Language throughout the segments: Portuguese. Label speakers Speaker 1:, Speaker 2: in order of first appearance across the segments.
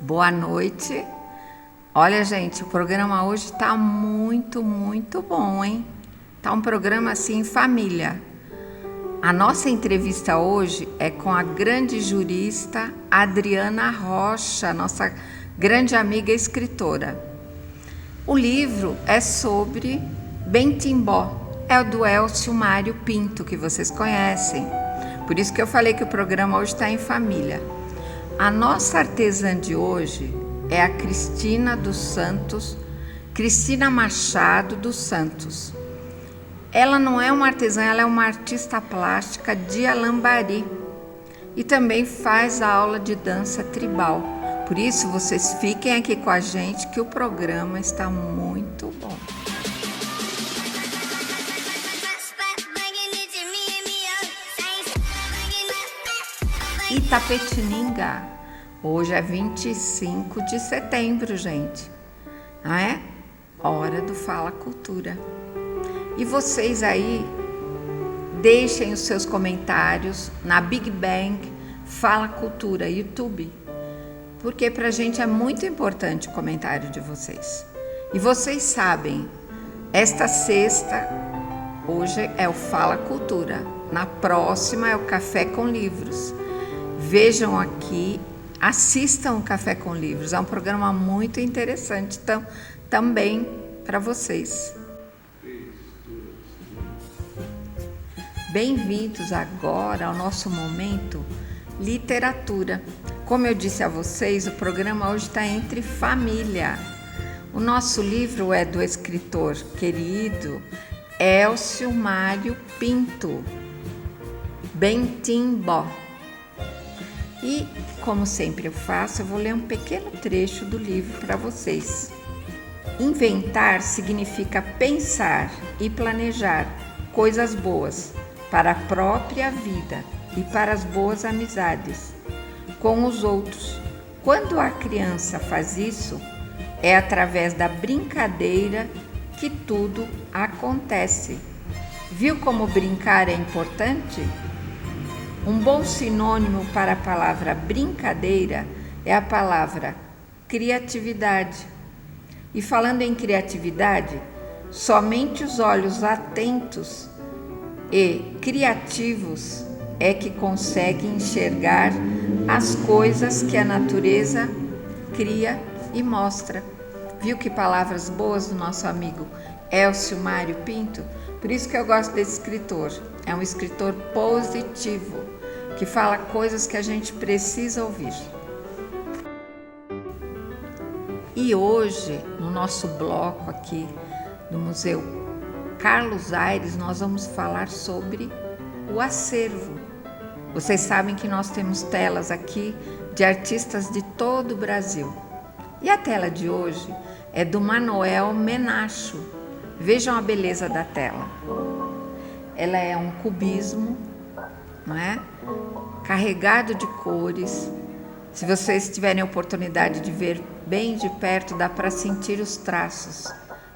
Speaker 1: Boa noite. Olha, gente, o programa hoje está muito bom, hein? Tá um programa assim em família. A nossa entrevista hoje é com a grande jurista Adriana Rocha, nossa grande amiga escritora. O livro é sobre Bem-Timbó, é o do Elcio Mário Pinto, que vocês conhecem. Por isso que eu falei que o programa hoje está em família. A nossa artesã de hoje é a Cristina Machado dos Santos. Ela não é uma artesã, ela é uma artista plástica de Alambari e também faz a aula de dança tribal. Por isso, vocês fiquem aqui com a gente que o programa está muito bom. Itapetininga, hoje é 25 de setembro, gente. Não é? Hora do Fala Cultura. E vocês aí, deixem os seus comentários na Big Bang Fala Cultura YouTube, porque pra gente é muito importante o comentário de vocês. E vocês sabem, esta sexta, hoje é o Fala Cultura, na próxima é o Café com Livros. Vejam aqui, assistam o Café com Livros, é um programa muito interessante também para vocês. Bem-vindos agora ao nosso momento literatura. Como eu disse a vocês, o programa hoje está entre família. O nosso livro é do escritor querido Elcio Mário Pinto, Bem-Timbó. E, como sempre eu faço, eu vou ler um pequeno trecho do livro para vocês. Inventar significa pensar e planejar coisas boas para a própria vida e para as boas amizades com os outros. Quando a criança faz isso, é através da brincadeira que tudo acontece. Viu como brincar é importante? Um bom sinônimo para a palavra brincadeira é a palavra criatividade. E falando em criatividade, somente os olhos atentos e criativos é que conseguem enxergar as coisas que a natureza cria e mostra. Viu que palavras boas do nosso amigo Elcio Mário Pinto? Por isso que eu gosto desse escritor. É um escritor positivo, que fala coisas que a gente precisa ouvir. E hoje, no nosso bloco aqui do Museu Carlos Aires, nós vamos falar sobre o acervo. Vocês sabem que nós temos telas aqui de artistas de todo o Brasil. E a tela de hoje é do Manuel Menacho. Vejam a beleza da tela. Ela é um cubismo, não é? Carregado de cores. Se vocês tiverem a oportunidade de ver bem de perto, dá para sentir os traços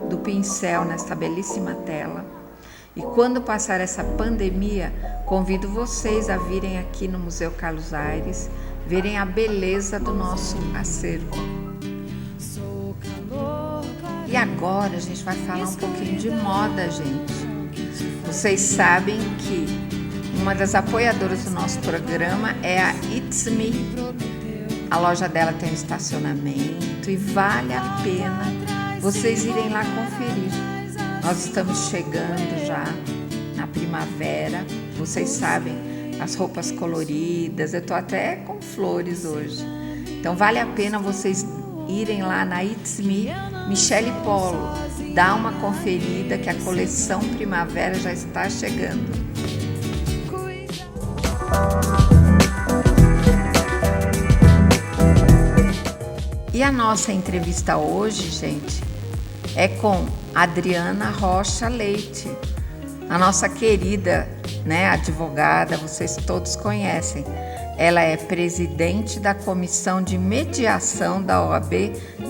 Speaker 1: do pincel nesta belíssima tela. E quando passar essa pandemia, convido vocês a virem aqui no Museu Carlos Aires, verem a beleza do nosso acervo. E agora a gente vai falar um pouquinho de moda, gente. Vocês sabem que uma das apoiadoras do nosso programa é a It's Me. A loja dela tem um estacionamento e vale a pena vocês irem lá conferir. Nós estamos chegando já na primavera. Vocês sabem, as roupas coloridas. Eu tô até com flores hoje. Então vale a pena vocês irem lá na It's Me, Michele Polo. Dá uma conferida que a coleção primavera já está chegando. E a nossa entrevista hoje, gente, é com Adriana Rocha Leite, a nossa querida, advogada, vocês todos conhecem. Ela é presidente da Comissão de Mediação da OAB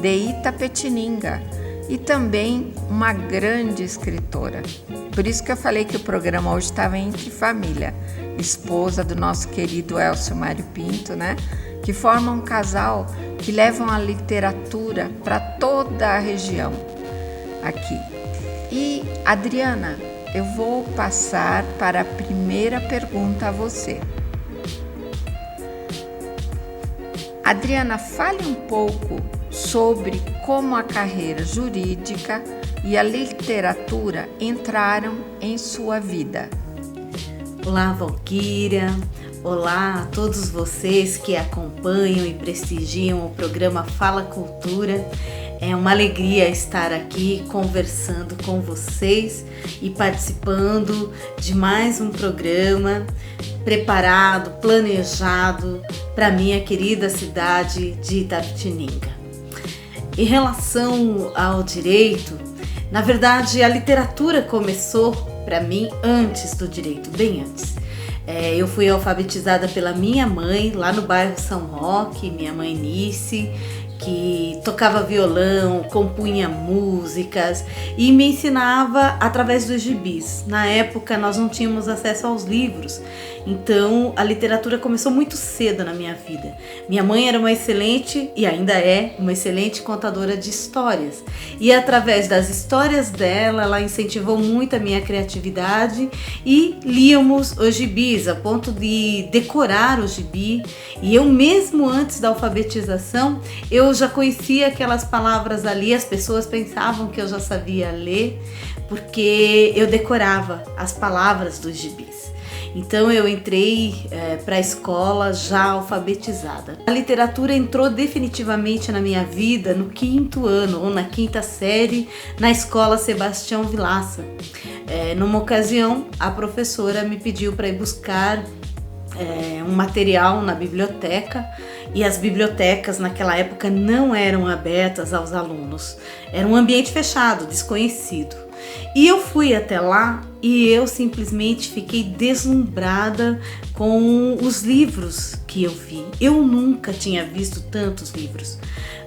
Speaker 1: de Itapetininga e também uma grande escritora. Por isso que eu falei que o programa hoje estava entre família. Esposa do nosso querido Elcio Mário Pinto, que formam um casal que levam a literatura para toda a região aqui. E Adriana, eu vou passar para a primeira pergunta a você. Adriana, fale um pouco sobre como a carreira jurídica e a literatura entraram em sua vida.
Speaker 2: Olá, Valquíria. Olá a todos vocês que acompanham e prestigiam o programa Fala Cultura. É uma alegria estar aqui conversando com vocês e participando de mais um programa preparado, planejado para minha querida cidade de Itapetininga. Em relação ao direito, na verdade a literatura começou para mim antes do direito, bem antes. Eu fui alfabetizada pela minha mãe lá no bairro São Roque, minha mãe Nice, que tocava violão, compunha músicas e me ensinava através dos gibis. Na época nós não tínhamos acesso aos livros, então a literatura começou muito cedo na minha vida. Minha mãe era uma excelente, e ainda é, uma excelente contadora de histórias. E através das histórias dela, ela incentivou muito a minha criatividade e líamos os gibis, a ponto de decorar o gibi. E eu mesmo antes da alfabetização, eu já conhecia aquelas palavras ali, as pessoas pensavam que eu já sabia ler, porque eu decorava as palavras dos gibis. Então eu entrei para a escola já alfabetizada. A literatura entrou definitivamente na minha vida no 5º ano, ou na 5ª série, na escola Sebastião Vilaça. Numa ocasião, a professora me pediu para ir buscar um material na biblioteca, e as bibliotecas naquela época não eram abertas aos alunos. Era um ambiente fechado, desconhecido. E eu fui até lá e eu simplesmente fiquei deslumbrada com os livros que eu vi. Eu nunca tinha visto tantos livros.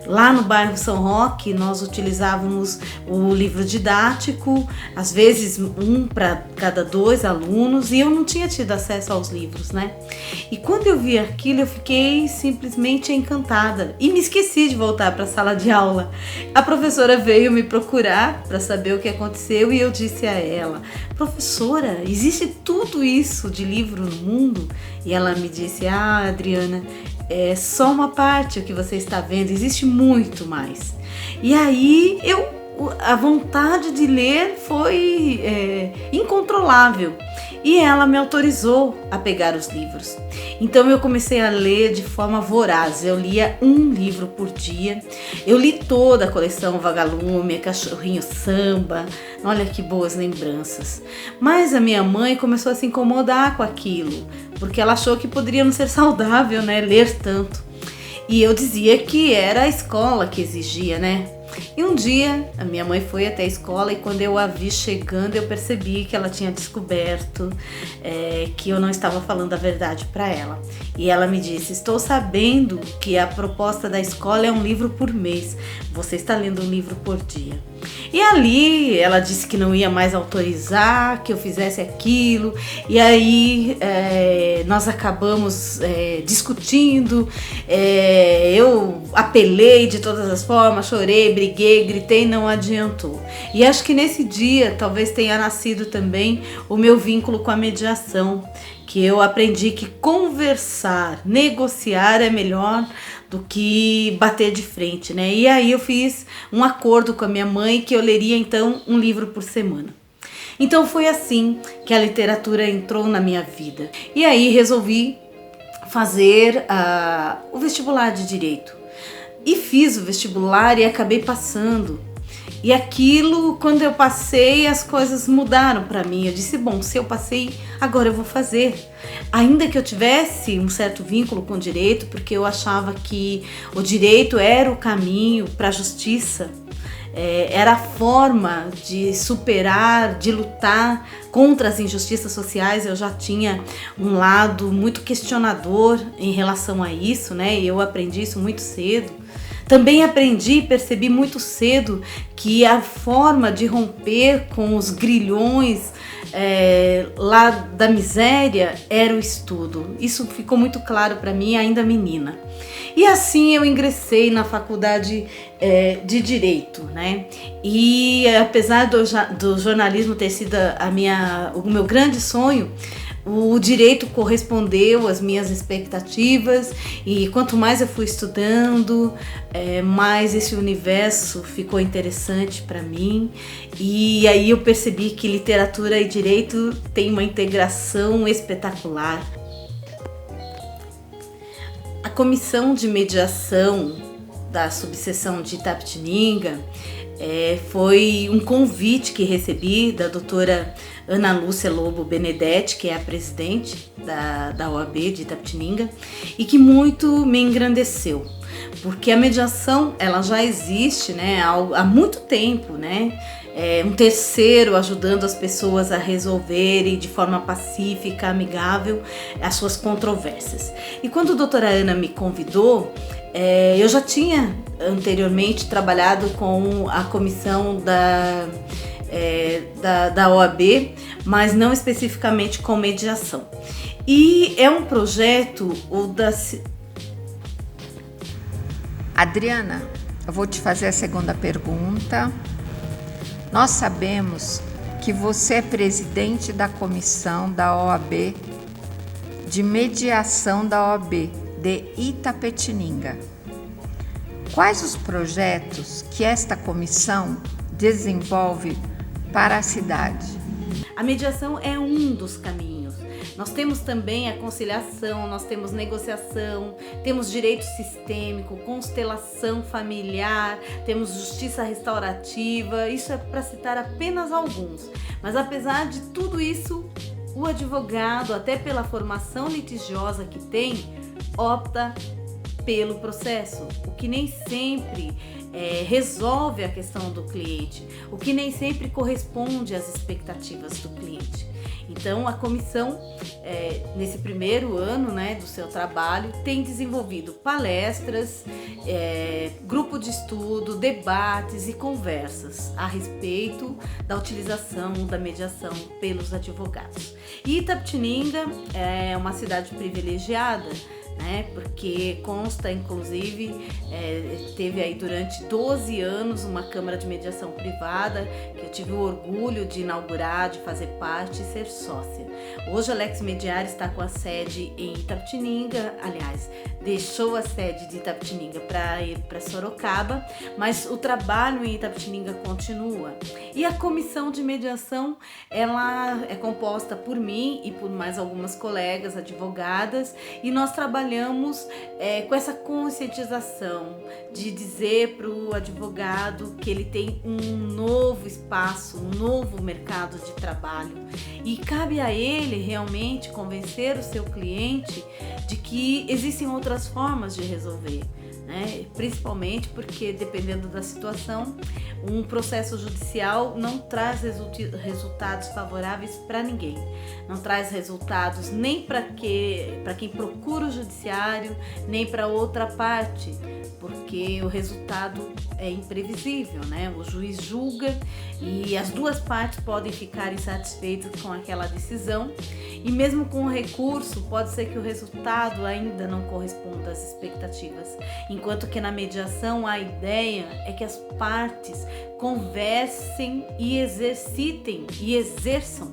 Speaker 2: Lá no bairro São Roque, nós utilizávamos o livro didático, às vezes um para cada 2 alunos, e eu não tinha tido acesso aos livros, né? E quando eu vi aquilo, eu fiquei simplesmente encantada e me esqueci de voltar para a sala de aula. A professora veio me procurar para saber o que aconteceu e eu disse a ela: professora, existe tudo isso de livro no mundo? E ela me disse: ah, Adriana, é só uma parte o que você está vendo, existe muito mais. E aí a vontade de ler foi incontrolável e ela me autorizou a pegar os livros. Então eu comecei a ler de forma voraz, eu lia um livro por dia. Eu li toda a coleção Vagalume, Cachorrinho Samba, olha que boas lembranças. Mas a minha mãe começou a se incomodar com aquilo, porque ela achou que poderia não ser saudável, né, ler tanto. E eu dizia que era a escola que exigia, né? E um dia a minha mãe foi até a escola e quando eu a vi chegando eu percebi que ela tinha descoberto que eu não estava falando a verdade para ela. E ela me disse: estou sabendo que a proposta da escola é um livro por mês, você está lendo um livro por dia. E ali ela disse que não ia mais autorizar que eu fizesse aquilo, e aí nós acabamos discutindo, eu apelei de todas as formas, chorei, briguei, gritei, não adiantou. E acho que nesse dia talvez tenha nascido também o meu vínculo com a mediação, que eu aprendi que conversar, negociar é melhor do que bater de frente, né? E aí eu fiz um acordo com a minha mãe que eu leria então um livro por semana. Então foi assim que a literatura entrou na minha vida. E aí resolvi fazer o vestibular de Direito. E fiz o vestibular e acabei passando. E aquilo, quando eu passei, as coisas mudaram para mim. Eu disse: bom, se eu passei, agora eu vou fazer. Ainda que eu tivesse um certo vínculo com o direito, porque eu achava que o direito era o caminho para a justiça, era a forma de superar, de lutar contra as injustiças sociais. Eu já tinha um lado muito questionador em relação a isso, né? E eu aprendi isso muito cedo. Também aprendi e percebi muito cedo que a forma de romper com os grilhões lá da miséria era o estudo. Isso ficou muito claro para mim, ainda menina. E assim eu ingressei na faculdade de Direito, né? E apesar do jornalismo ter sido o meu grande sonho, o direito correspondeu às minhas expectativas, e quanto mais eu fui estudando, mais esse universo ficou interessante para mim. E aí eu percebi que literatura e direito tem uma integração espetacular. A comissão de mediação da subseção de Itapetininga foi um convite que recebi da doutora Ana Lúcia Lobo Benedetti, que é a presidente da OAB de Itapetininga, e que muito me engrandeceu, porque a mediação ela já existe, né, há muito tempo, né? Um terceiro ajudando as pessoas a resolverem de forma pacífica, amigável, as suas controvérsias. E quando a doutora Ana me convidou, eu já tinha anteriormente trabalhado com a comissão da OAB, mas não especificamente com mediação. E é um projeto
Speaker 1: Adriana, eu vou te fazer a segunda pergunta. Nós sabemos que você é presidente da comissão da OAB de mediação da OAB de Itapetininga. Quais os projetos que esta comissão desenvolve para a cidade?
Speaker 2: A mediação é um dos caminhos. Nós temos também a conciliação, nós temos negociação, temos direito sistêmico, constelação familiar, temos justiça restaurativa. Isso é para citar apenas alguns. Mas apesar de tudo isso, o advogado, até pela formação litigiosa que tem, opta pelo processo, o que nem sempre resolve a questão do cliente, o que nem sempre corresponde às expectativas do cliente. Então a comissão, nesse primeiro ano, né, do seu trabalho, tem desenvolvido palestras, grupo de estudo, debates e conversas a respeito da utilização da mediação pelos advogados. E Itapetininga é uma cidade privilegiada, porque consta, inclusive, teve aí durante 12 anos uma Câmara de Mediação Privada, que eu tive o orgulho de inaugurar, de fazer parte e ser sócia. Hoje a Lex Mediar está com a sede em Itapetininga, aliás, deixou a sede de Itapetininga para ir para Sorocaba, mas o trabalho em Itapetininga continua. E a comissão de mediação, ela é composta por mim e por mais algumas colegas advogadas, e nós trabalhamos com essa conscientização de dizer para o advogado que ele tem um novo espaço, um novo mercado de trabalho, e cabe a ele realmente convencer o seu cliente de que existem outras formas de resolver, principalmente porque, dependendo da situação, um processo judicial não traz resultados favoráveis para ninguém, não traz resultados nem para quem procura o judiciário, nem para outra parte, porque o resultado é imprevisível, O juiz julga e as duas partes podem ficar insatisfeitas com aquela decisão, e mesmo com o recurso pode ser que o resultado ainda não corresponda às expectativas, enquanto que na mediação a ideia é que as partes conversem e exercitem e exerçam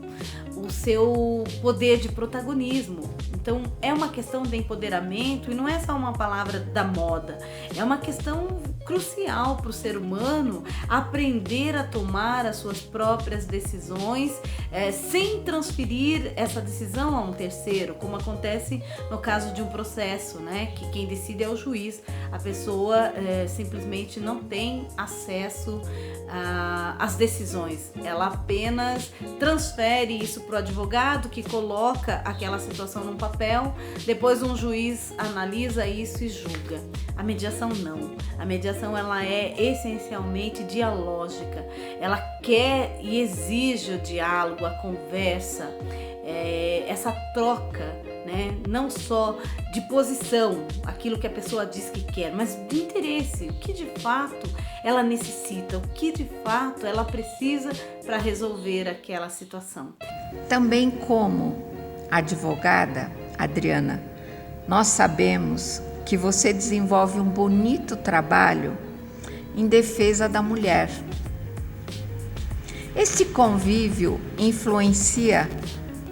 Speaker 2: o seu poder de protagonismo. Então é uma questão de empoderamento, e não é só uma palavra da moda, é uma questão crucial para o ser humano aprender a tomar as suas próprias decisões sem transferir essa decisão a um terceiro, como acontece no caso de um processo, que quem decide é o juiz. A pessoa simplesmente não tem acesso às decisões, ela apenas transfere isso para o advogado, que coloca aquela situação num papel, depois um juiz analisa isso e julga. A mediação não. A mediação ela é essencialmente dialógica, ela quer e exige o diálogo, a conversa, essa troca, não só de posição, aquilo que a pessoa diz que quer, mas de interesse, o que de fato ela necessita, o que de fato ela precisa para resolver aquela situação.
Speaker 1: Também como advogada, Adriana, nós sabemos que você desenvolve um bonito trabalho em defesa da mulher. Esse convívio influencia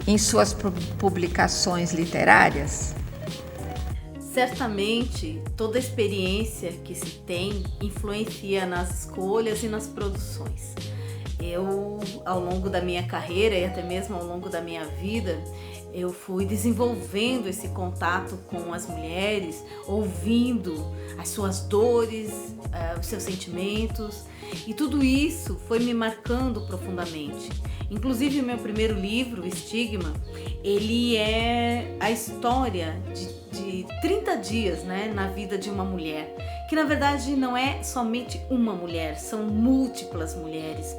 Speaker 1: em suas publicações literárias?
Speaker 2: Certamente, toda experiência que se tem influencia nas escolhas e nas produções. Eu, ao longo da minha carreira e até mesmo ao longo da minha vida, eu fui desenvolvendo esse contato com as mulheres, ouvindo as suas dores, os seus sentimentos, e tudo isso foi me marcando profundamente. Inclusive, o meu primeiro livro, o Estigma, ele é a história de 30 dias, né, na vida de uma mulher, que na verdade não é somente uma mulher, são múltiplas mulheres.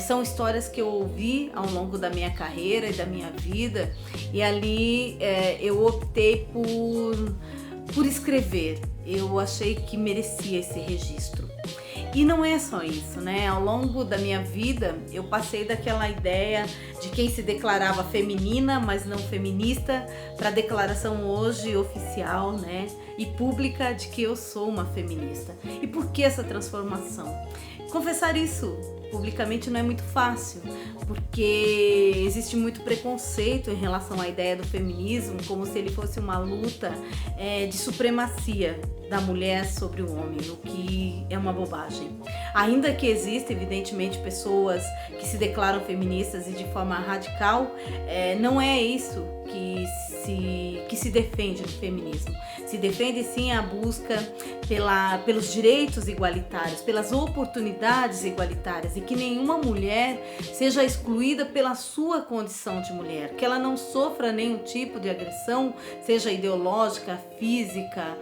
Speaker 2: São histórias que eu ouvi ao longo da minha carreira e da minha vida, e ali eu optei por escrever. Eu achei que merecia esse registro. E não é só isso, né? Ao longo da minha vida, eu passei daquela ideia de quem se declarava feminina, mas não feminista, para a declaração hoje oficial, né, e pública de que eu sou uma feminista. E por que essa transformação? Confessar isso publicamente não é muito fácil, porque existe muito preconceito em relação à ideia do feminismo, como se ele fosse uma luta de supremacia da mulher sobre o homem, o que é uma bobagem. Ainda que existem, evidentemente, pessoas que se declaram feministas e de forma radical, não é isso que se defende no feminismo. Se defende sim a busca pelos direitos igualitários, pelas oportunidades igualitárias, e que nenhuma mulher seja excluída pela sua condição de mulher, que ela não sofra nenhum tipo de agressão, seja ideológica, física,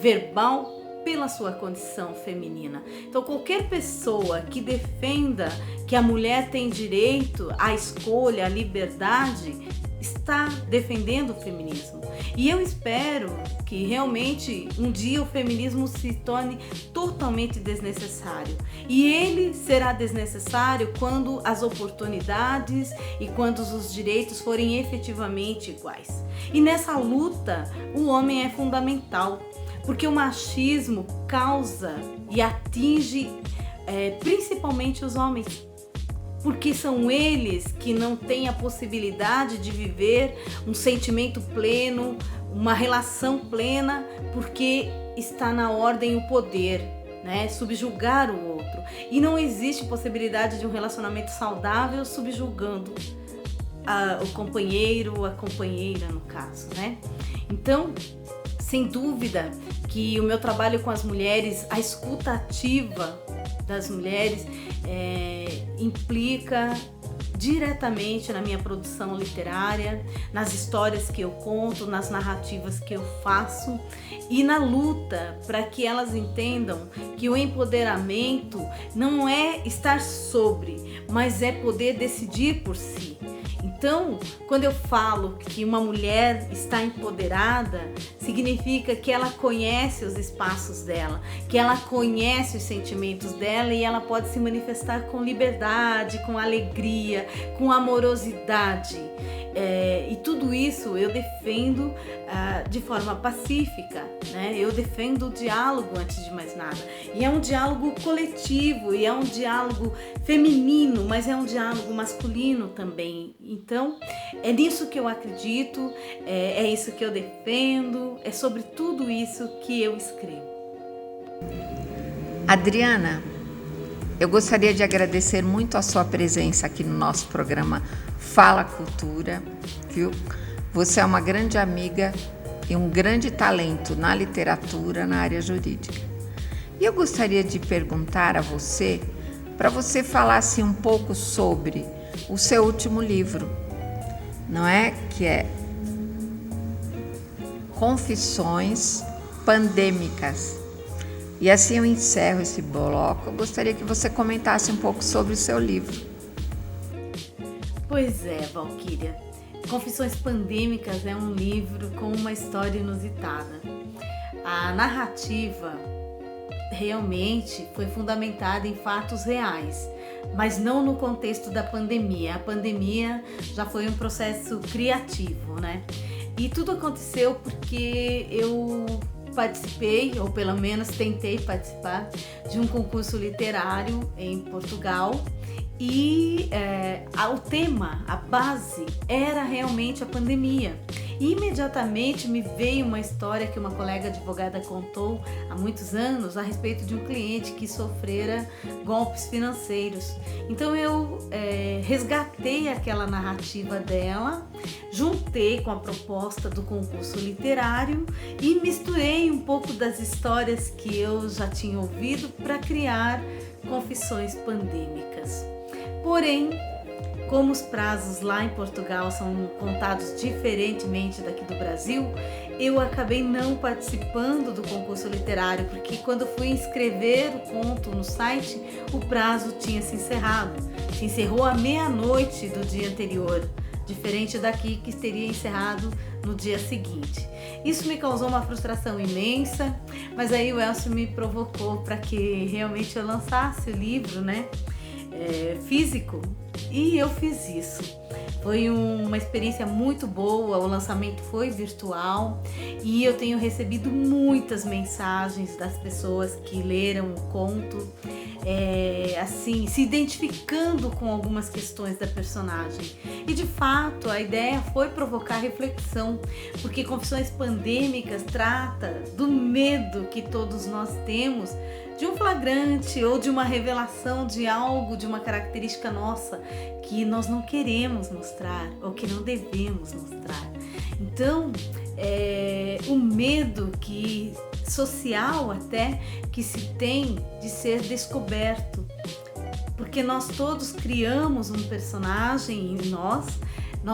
Speaker 2: verbal, pela sua condição feminina. Então, qualquer pessoa que defenda que a mulher tem direito à escolha, à liberdade, está defendendo o feminismo. E eu espero que realmente um dia o feminismo se torne totalmente desnecessário. E ele será desnecessário quando as oportunidades e quando os direitos forem efetivamente iguais. E nessa luta, o homem é fundamental, porque o machismo causa e atinge principalmente os homens. Porque são eles que não têm a possibilidade de viver um sentimento pleno, uma relação plena, porque está na ordem o poder, né? Subjugar o outro. E não existe possibilidade de um relacionamento saudável subjugando o companheiro, a companheira no caso, né? Então, sem dúvida que o meu trabalho com as mulheres, a escuta ativa das mulheres, implica diretamente na minha produção literária, nas histórias que eu conto, nas narrativas que eu faço e na luta para que elas entendam que o empoderamento não é estar sobre, mas é poder decidir por si. Então, quando eu falo que uma mulher está empoderada, significa que ela conhece os espaços dela, que ela conhece os sentimentos dela e ela pode se manifestar com liberdade, com alegria, com amorosidade. E tudo isso eu defendo de forma pacífica, né? Eu defendo o diálogo antes de mais nada. E é um diálogo coletivo, e é um diálogo feminino, mas é um diálogo masculino também. Então, é nisso que eu acredito, é isso que eu defendo, é sobre tudo isso que eu escrevo.
Speaker 1: Adriana, eu gostaria de agradecer muito a sua presença aqui no nosso programa Fala Cultura, viu? Você é uma grande amiga e um grande talento na literatura, na área jurídica. E eu gostaria de perguntar a você, para você falasse um pouco sobre o seu último livro, não é? Que é Confissões Pandêmicas. E assim eu encerro esse bloco. Eu gostaria que você comentasse um pouco sobre o seu livro.
Speaker 2: Pois é, Valquíria. Confissões Pandêmicas é um livro com uma história inusitada. A narrativa realmente foi fundamentada em fatos reais, mas não no contexto da pandemia. A pandemia já foi um processo criativo, né? E tudo aconteceu porque eu participei, ou pelo menos tentei participar, de um concurso literário em Portugal. E o tema, a base, era realmente a pandemia. E imediatamente me veio uma história que uma colega advogada contou há muitos anos a respeito de um cliente que sofrera golpes financeiros. Então eu resgatei aquela narrativa dela, juntei com a proposta do concurso literário e misturei um pouco das histórias que eu já tinha ouvido para criar Confissões Pandêmicas. Porém, como os prazos lá em Portugal são contados diferentemente daqui do Brasil, eu acabei não participando do concurso literário, porque quando fui inscrever o conto no site, o prazo tinha se encerrado. Se encerrou à meia-noite do dia anterior, diferente daqui que teria encerrado no dia seguinte. Isso me causou uma frustração imensa, mas aí o Elcio me provocou para que realmente eu lançasse o livro, né? Físico, e eu fiz isso. Foi uma experiência muito boa, o lançamento foi virtual e eu tenho recebido muitas mensagens das pessoas que leram o conto, assim, se identificando com algumas questões da personagem. E de fato a ideia foi provocar reflexão, porque Confissões Pandêmicas trata do medo que todos nós temos de um flagrante ou de uma revelação de algo, de uma característica nossa que nós não queremos mostrar ou que não devemos mostrar. Então, o medo social até que se tem de ser descoberto, porque nós todos criamos um personagem em nós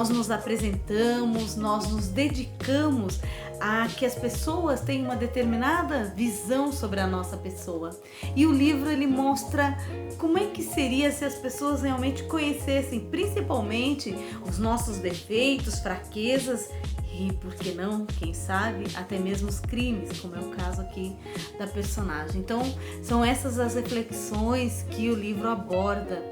Speaker 2: nos apresentamos, nós nos dedicamos a que as pessoas tenham uma determinada visão sobre a nossa pessoa. E o livro ele mostra como é que seria se as pessoas realmente conhecessem principalmente os nossos defeitos, fraquezas e, por que não, quem sabe, até mesmo os crimes, como é o caso aqui da personagem. Então, são essas as reflexões que o livro aborda.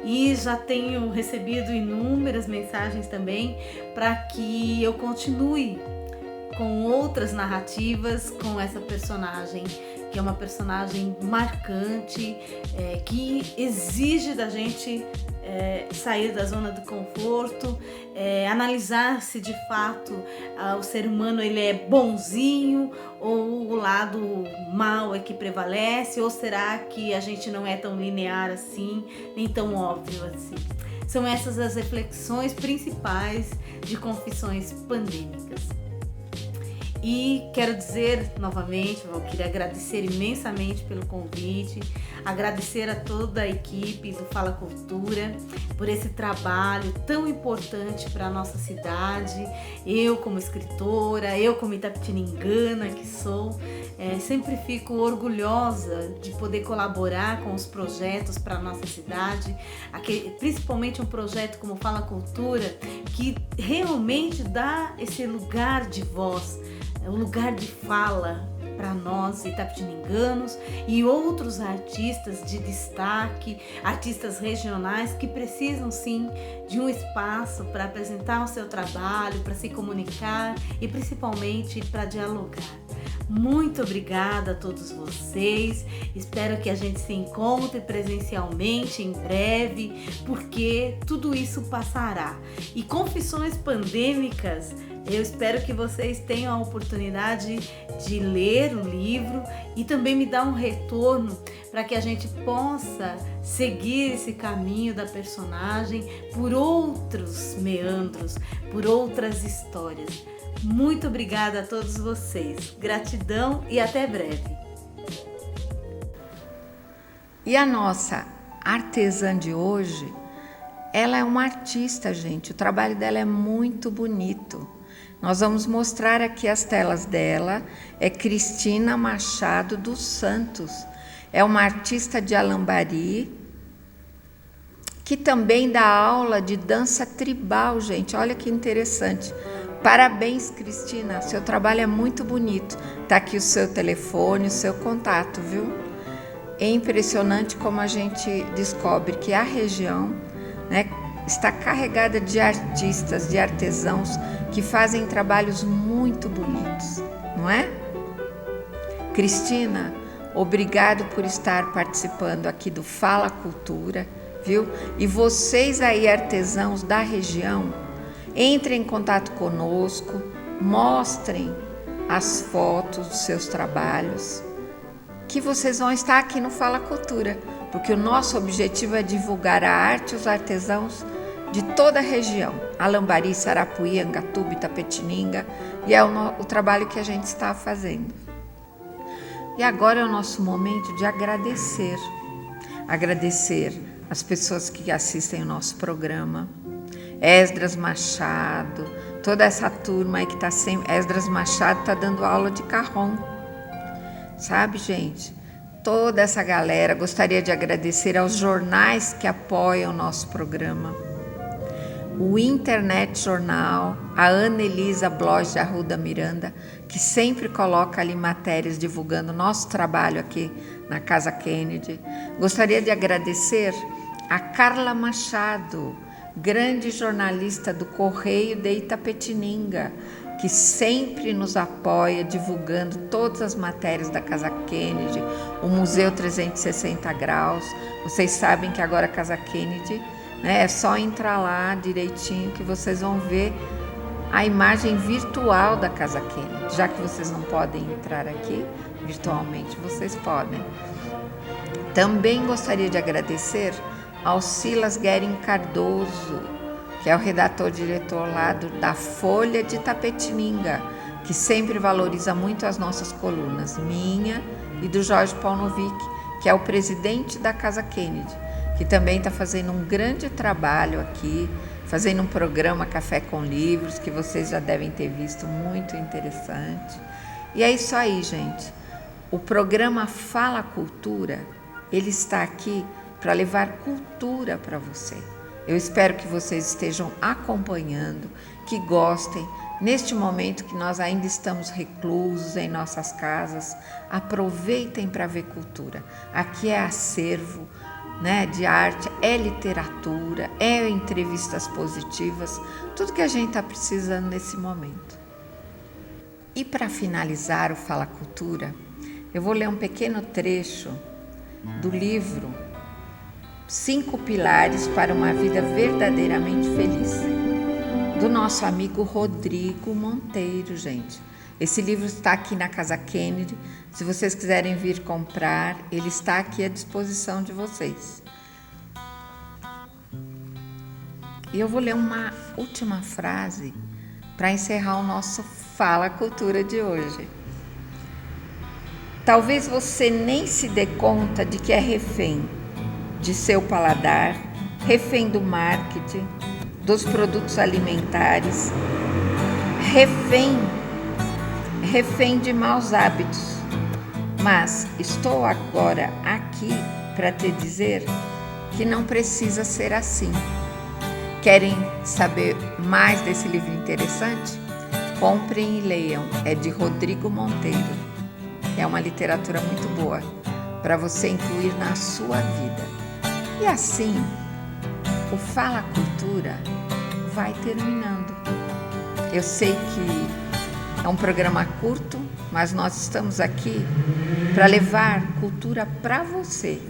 Speaker 2: E já tenho recebido inúmeras mensagens também para que eu continue com outras narrativas com essa personagem, que é uma personagem marcante, que exige da gente sair da zona do conforto, analisar se de fato o ser humano ele é bonzinho ou o lado mal é que prevalece, ou será que a gente não é tão linear assim, nem tão óbvio assim. São essas as reflexões principais de Confissões Pandêmicas. E quero dizer novamente, eu queria agradecer imensamente pelo convite, agradecer a toda a equipe do Fala Cultura por esse trabalho tão importante para a nossa cidade. Eu como escritora, eu como itapitiningana que sou, sempre fico orgulhosa de poder colaborar com os projetos para a nossa cidade, principalmente um projeto como Fala Cultura, que realmente dá esse lugar de voz, um lugar de fala para nós itapetininganos e outros artistas de destaque, artistas regionais que precisam sim de um espaço para apresentar o seu trabalho, para se comunicar e principalmente para dialogar. Muito obrigada a todos vocês, espero que a gente se encontre presencialmente em breve, porque tudo isso passará. E Confissões Pandêmicas, eu espero que vocês tenham a oportunidade de ler o livro e também me dar um retorno para que a gente possa seguir esse caminho da personagem por outros meandros, por outras histórias. Muito obrigada a todos vocês. Gratidão e até breve.
Speaker 1: E a nossa artesã de hoje, ela é uma artista, gente. O trabalho dela é muito bonito. Nós vamos mostrar aqui as telas dela. É Cristina Machado dos Santos. É uma artista de Alambari, que também dá aula de dança tribal, gente. Olha que interessante. Parabéns, Cristina. Seu trabalho é muito bonito. Tá aqui o seu telefone, o seu contato, viu? É impressionante como a gente descobre que a região, né, está carregada de artistas, de artesãos que fazem trabalhos muito bonitos, não é? Cristina, obrigado por estar participando aqui do Fala Cultura, viu? E vocês aí, artesãos da região, entrem em contato conosco, mostrem as fotos dos seus trabalhos, que vocês vão estar aqui no Fala Cultura, porque o nosso objetivo é divulgar a arte e os artesãos de toda a região, Alambari, Sarapuí, Angatuba, Itapetininga, e é o trabalho que a gente está fazendo. E agora é o nosso momento de agradecer as pessoas que assistem o nosso programa, Esdras Machado, toda essa turma aí que está sempre, Esdras Machado está dando aula de carrom, sabe, gente? Toda essa galera, gostaria de agradecer aos jornais que apoiam o nosso programa, o Internet Jornal, a Ana Elisa Bloch de Arruda Miranda, que sempre coloca ali matérias divulgando o nosso trabalho aqui na Casa Kennedy. Gostaria de agradecer a Carla Machado, grande jornalista do Correio de Itapetininga, que sempre nos apoia divulgando todas as matérias da Casa Kennedy, o Museu 360 Graus. Vocês sabem que agora a Casa Kennedy, né, é só entrar lá direitinho que vocês vão ver a imagem virtual da Casa Kennedy. Já que vocês não podem entrar aqui virtualmente, vocês podem. Também gostaria de agradecer ao Silas Guerin Cardoso, que é o redator-diretor lá da Folha de Itapetininga, que sempre valoriza muito as nossas colunas, minha e do Jorge Paunovic, que é o presidente da Casa Kennedy, que também está fazendo um grande trabalho aqui, fazendo um programa Café com Livros, que vocês já devem ter visto, muito interessante. E é isso aí, gente. O programa Fala Cultura, ele está aqui para levar cultura para você. Eu espero que vocês estejam acompanhando, que gostem. Neste momento que nós ainda estamos reclusos em nossas casas, aproveitem para ver cultura. Aqui é acervo, né, de arte, é literatura, é entrevistas positivas, tudo que a gente está precisando nesse momento. E para finalizar o Fala Cultura, eu vou ler um pequeno trecho do livro 5 Pilares para uma Vida Verdadeiramente Feliz, do nosso amigo Rodrigo Monteiro, gente. Esse livro está aqui na Casa Kennedy. Se vocês quiserem vir comprar, ele está aqui à disposição de vocês. E eu vou ler uma última frase para encerrar o nosso Fala Cultura de hoje. Talvez você nem se dê conta de que é refém de seu paladar, refém do marketing, dos produtos alimentares, refém de maus hábitos. Mas estou agora aqui para te dizer que não precisa ser assim. Querem saber mais desse livro interessante? Comprem e leiam. É de Rodrigo Monteiro. É uma literatura muito boa para você incluir na sua vida. E assim, o Fala Cultura vai terminando. Eu sei que é um programa curto, mas nós estamos aqui para levar cultura para você.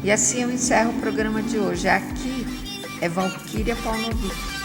Speaker 1: E assim eu encerro o programa de hoje. Aqui é Valquíria Paunovic.